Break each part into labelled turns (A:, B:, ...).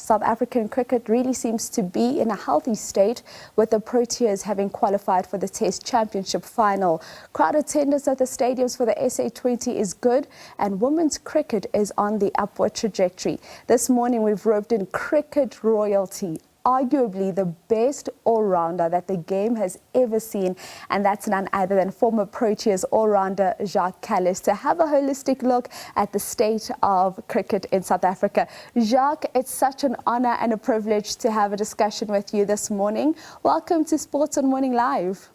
A: South African cricket really seems to be in a healthy state, with the Proteas having qualified for the Test Championship final. Crowd attendance at the stadiums for the SA20 is good, and women's cricket is on the upward trajectory. This morning we've roped in cricket royalty, arguably the best all-rounder that the game has ever seen, and that's none other than former Proteas all-rounder Jacques Kallis, to have a holistic look at the state of cricket in South Africa. Jacques, it's such an honor and a privilege to have a discussion with you this morning. Welcome to Sports on Morning Live.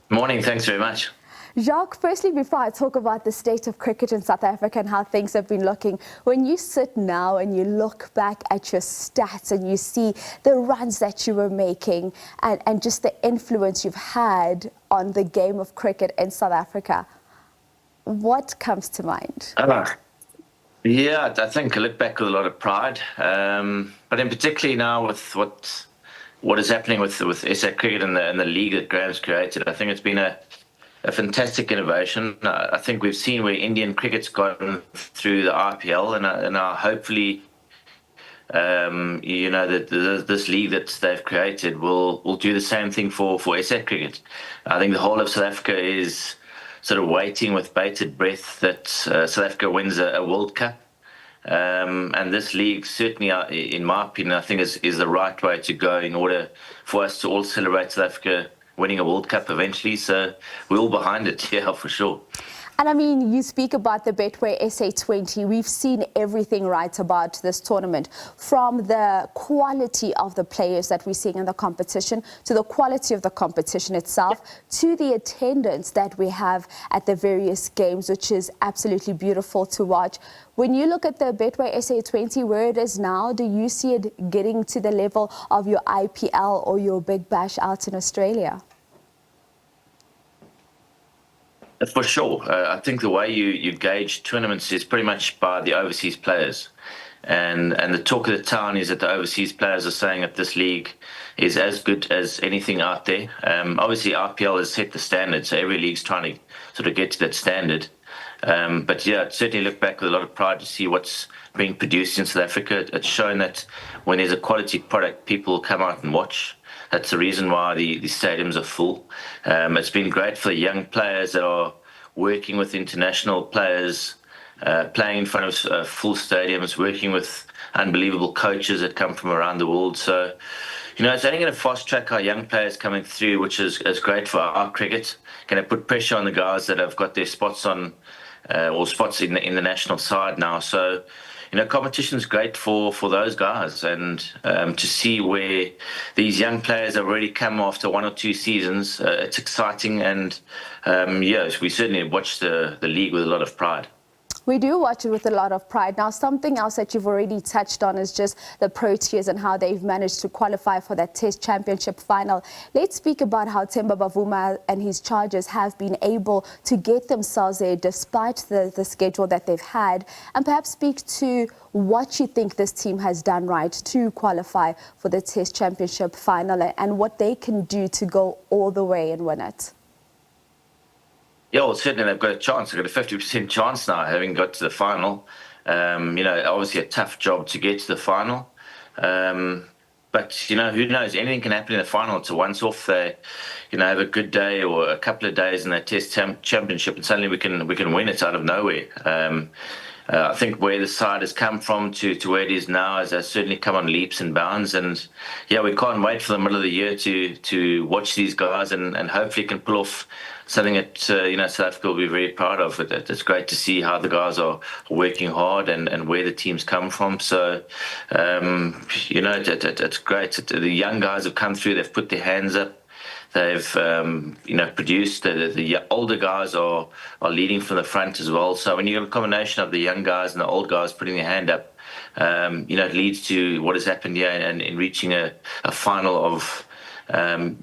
B: Morning, thanks very much.
A: Jacques, firstly, before I talk about the state of cricket in South Africa and how things have been looking, when you sit now and you look back at your stats and you see the runs that you were making and just the influence you've had on the game of cricket in South Africa, what comes to mind?
B: Yeah, I think I look back with a lot of pride, but in particularly now with what is happening with SA Cricket and the league that Graham's created, I think it's been a fantastic innovation. I think we've seen where Indian cricket's gone through the IPL, and now hopefully, you know, that this league that they've created will do the same thing for SA Cricket. I think the whole of South Africa is sort of waiting with bated breath that South Africa wins a World Cup. And this league, certainly, in my opinion, I think is the right way to go in order for us to all celebrate South Africa winning a World Cup eventually. So we're all behind it, yeah, for sure.
A: And I mean, you speak about the Betway SA20. We've seen everything right about this tournament, from the quality of the players that we're seeing in the competition, to the quality of the competition itself, to the attendance that we have at the various games, which is absolutely beautiful to watch. When you look at the Betway SA20, where it is now, do you see it getting to the level of your IPL or your Big Bash out in Australia?
B: For sure. I think the way you gauge tournaments is pretty much by the overseas players. And the talk of the town is that the overseas players are saying that this league is as good as anything out there. Obviously, RPL has set the standard, so every league's trying to sort of get to that standard. But yeah, I'd certainly look back with a lot of pride to see what's being produced in South Africa. It's shown that when there's a quality product, people come out and watch. That's the reason why the stadiums are full. It's been great for the young players that are working with international players, playing in front of full stadiums, working with unbelievable coaches that come from around the world. So, you know, it's only going to fast track our young players coming through, which is great for our cricket. Going to put pressure on the guys that have got their spots on, or spots in the national side now. So, you know, competition's great for those guys, and to see where these young players have already come after 1 or 2 seasons, it's exciting, and yes, we certainly watch the league with a lot of pride.
A: We do watch it with a lot of pride. Now, something else that you've already touched on is just the Proteas and how they've managed to qualify for that Test Championship final. Let's speak about how Themba Bavuma and his Chargers have been able to get themselves there despite the schedule that they've had, and perhaps speak to what you think this team has done right to qualify for the Test Championship final and what they can do to go all the way and win it.
B: Yeah, well, certainly they've got a chance. They've got a 50% chance now, having got to the final. You know, obviously a tough job to get to the final. But, you know, who knows? Anything can happen in the final. It's a once-off. They, you know, have a good day or a couple of days in that Test Championship, and suddenly we can win it out of nowhere. I think where the side has come from to where it is now has certainly come on leaps and bounds. And yeah, we can't wait for the middle of the year to watch these guys and hopefully can pull off something that you know, South Africa will be very proud of. It's great to see how the guys are working hard and where the teams come from. So you know, it's great. The young guys have come through. They've put their hands up. They've you know, produced. The older guys are leading from the front as well. So when you have a combination of the young guys and the old guys putting their hand up, you know, it leads to what has happened here and in reaching a final of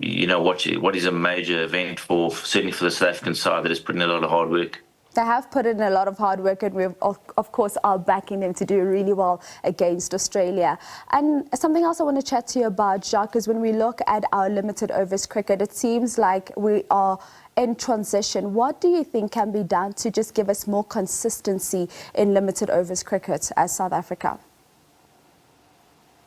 B: you know, what is a major event certainly for the South African side that has put in a lot of hard work.
A: They have put in a lot of hard work, and we, of course, are backing them to do really well against Australia. And something else I want to chat to you about, Jacques, is when we look at our limited overs cricket, it seems like we are in transition. What do you think can be done to just give us more consistency in limited overs cricket as South Africa?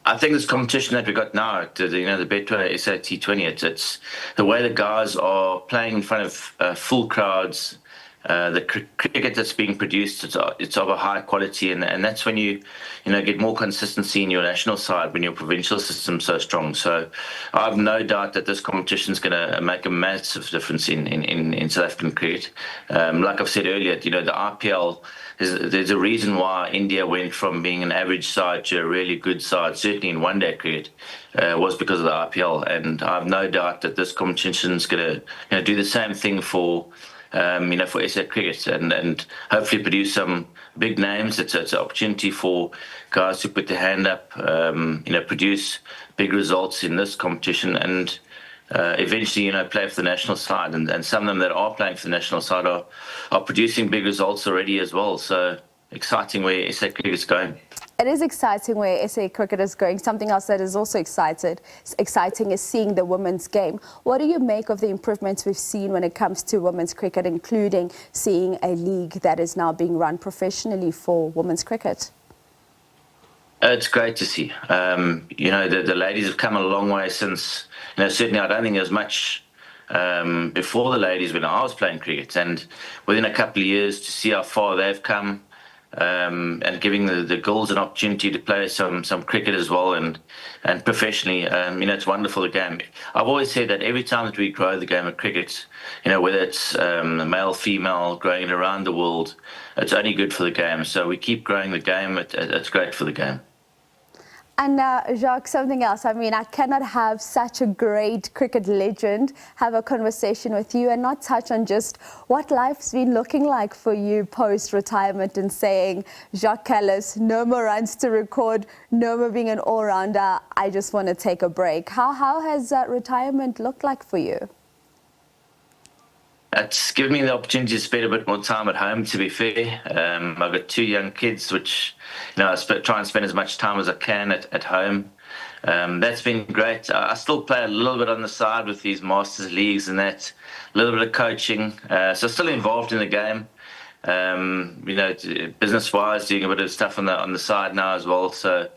B: I think this competition that we got now, the Betway SAT20, it's the way the guys are playing in front of full crowds. The cricket that's being produced, it's of a high quality, and that's when you get more consistency in your national side when your provincial system's so strong. So I have no doubt that this competition is going to make a massive difference in South African cricket. Like I've said earlier, the IPL, there's a reason why India went from being an average side to a really good side, certainly in one-day cricket, was because of the IPL. And I have no doubt that this competition is going to do the same thing for SA cricket and hopefully produce some big names. It's an opportunity for guys to put their hand up, produce big results in this competition and eventually, play for the national side. And some of them that are playing for the national side are producing big results already as well. So exciting where SA cricket is going.
A: It is exciting where SA cricket is going. Something else that is also exciting is seeing the women's game. What do you make of the improvements we've seen when it comes to women's cricket, including seeing a league that is now being run professionally for women's cricket?
B: It's great to see. The ladies have come a long way since, certainly I don't think there was much before the ladies when I was playing cricket. And within a couple of years to see how far they've come, and giving the girls an opportunity to play some cricket as well and professionally, it's wonderful, the game. I've always said that every time that we grow the game of cricket, whether it's male, female, growing it around the world, it's only good for the game. So we keep growing the game. It's great for the game.
A: And Jacques, something else. I mean, I cannot have such a great cricket legend have a conversation with you and not touch on just what life's been looking like for you post-retirement and saying, Jacques Kallis, no more runs to record, no more being an all-rounder, I just want to take a break. How has retirement looked like for you?
B: It's given me the opportunity to spend a bit more time at home, to be fair. I've got 2 young kids, which, I try and spend as much time as I can at home. That's been great. I still play a little bit on the side with these Masters Leagues and that, a little bit of coaching. So still involved in the game. Business-wise, doing a bit of stuff on the side now as well. So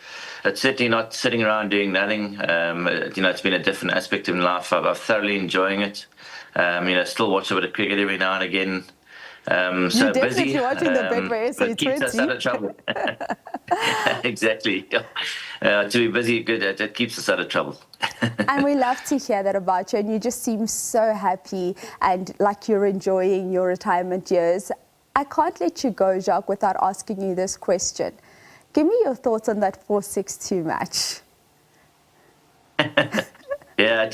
B: it's certainly not sitting around doing nothing. It's been a different aspect of life. I'm thoroughly enjoying it. Still watch a bit of cricket every now and again.
A: You're
B: so
A: definitely
B: busy,
A: watching the Betway
B: but keeps us out of trouble. Exactly. To be busy, good. It keeps us out of trouble.
A: And we love to hear that about you. And you just seem so happy and like you're enjoying your retirement years. I can't let you go, Jacques, without asking you this question. Give me your thoughts on that 4-6-2 match.
B: Yeah,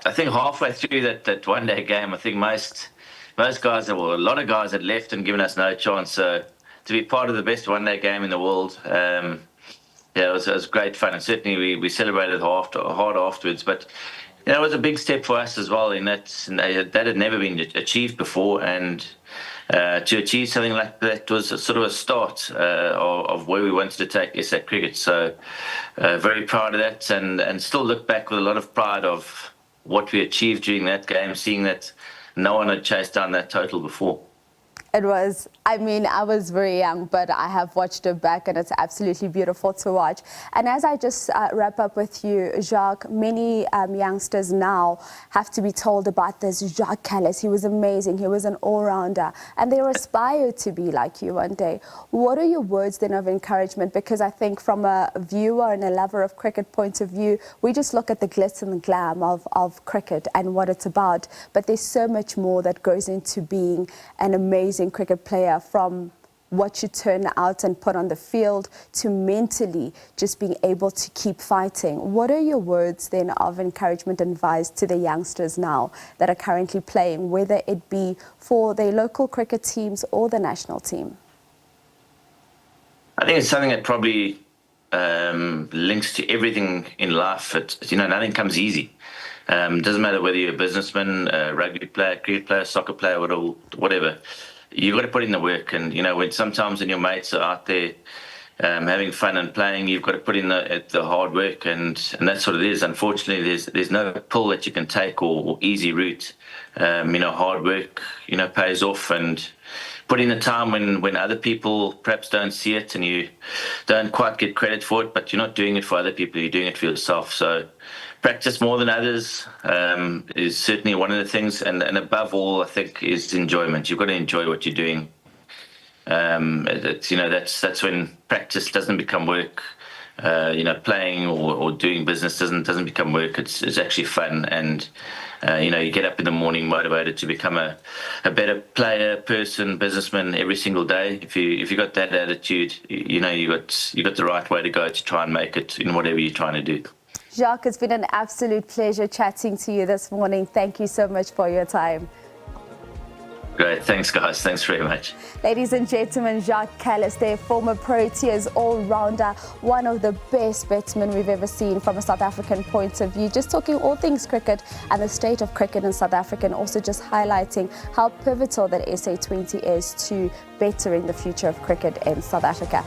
B: I think halfway through that one-day game, I think most guys, a lot of guys had left and given us no chance. So to be part of the best one-day game in the world, it was great fun. And certainly we celebrated hard afterwards. But it was a big step for us as well in that had never been achieved before. And to achieve something like that was sort of a start of where we wanted to take SA cricket. So very proud of that and still look back with a lot of pride of what we achieved during that game, seeing that no one had chased down that total before.
A: It was, I was very young, but I have watched it back and it's absolutely beautiful to watch. And as I just wrap up with you, Jacques, many youngsters now have to be told about this Jacques Kallis. He was amazing. He was an all-rounder and they aspire to be like you one day. What are your words then of encouragement? Because I think from a viewer and a lover of cricket point of view, we just look at the glitz and the glam of cricket and what it's about. But there's so much more that goes into being an amazing cricket player, from what you turn out and put on the field to mentally just being able to keep fighting. What are your words then of encouragement and advice to the youngsters now that are currently playing, whether it be for their local cricket teams or the national team?
B: I think it's something that probably links to everything in life. Nothing comes easy. It doesn't matter whether you're a businessman, a rugby player, cricket player, soccer player, whatever. You've got to put in the work, and when your mates are out there having fun and playing, you've got to put in the hard work, and that's what it is. Unfortunately, there's no pill that you can take or easy route. Hard work pays off, put in the time when other people perhaps don't see it, and you don't quite get credit for it, but you're not doing it for other people, you're doing it for yourself. So practice more than others is certainly one of the things, and above all, I think, is enjoyment. You've got to enjoy what you're doing. That's when practice doesn't become work. Playing or doing business doesn't become work. It's actually fun, and you get up in the morning motivated to become a better player, person, businessman every single day. If you got that attitude, you got the right way to go to try and make it in whatever you're trying to do.
A: Jacques, it's been an absolute pleasure chatting to you this morning. Thank you so much for your time.
B: Great, thanks guys, thanks very much.
A: Ladies and gentlemen, Jacques Kallis, their former Proteas all-rounder, one of the best batsmen we've ever seen from a South African point of view. Just talking all things cricket and the state of cricket in South Africa, and also just highlighting how pivotal that SA20 is to bettering the future of cricket in South Africa.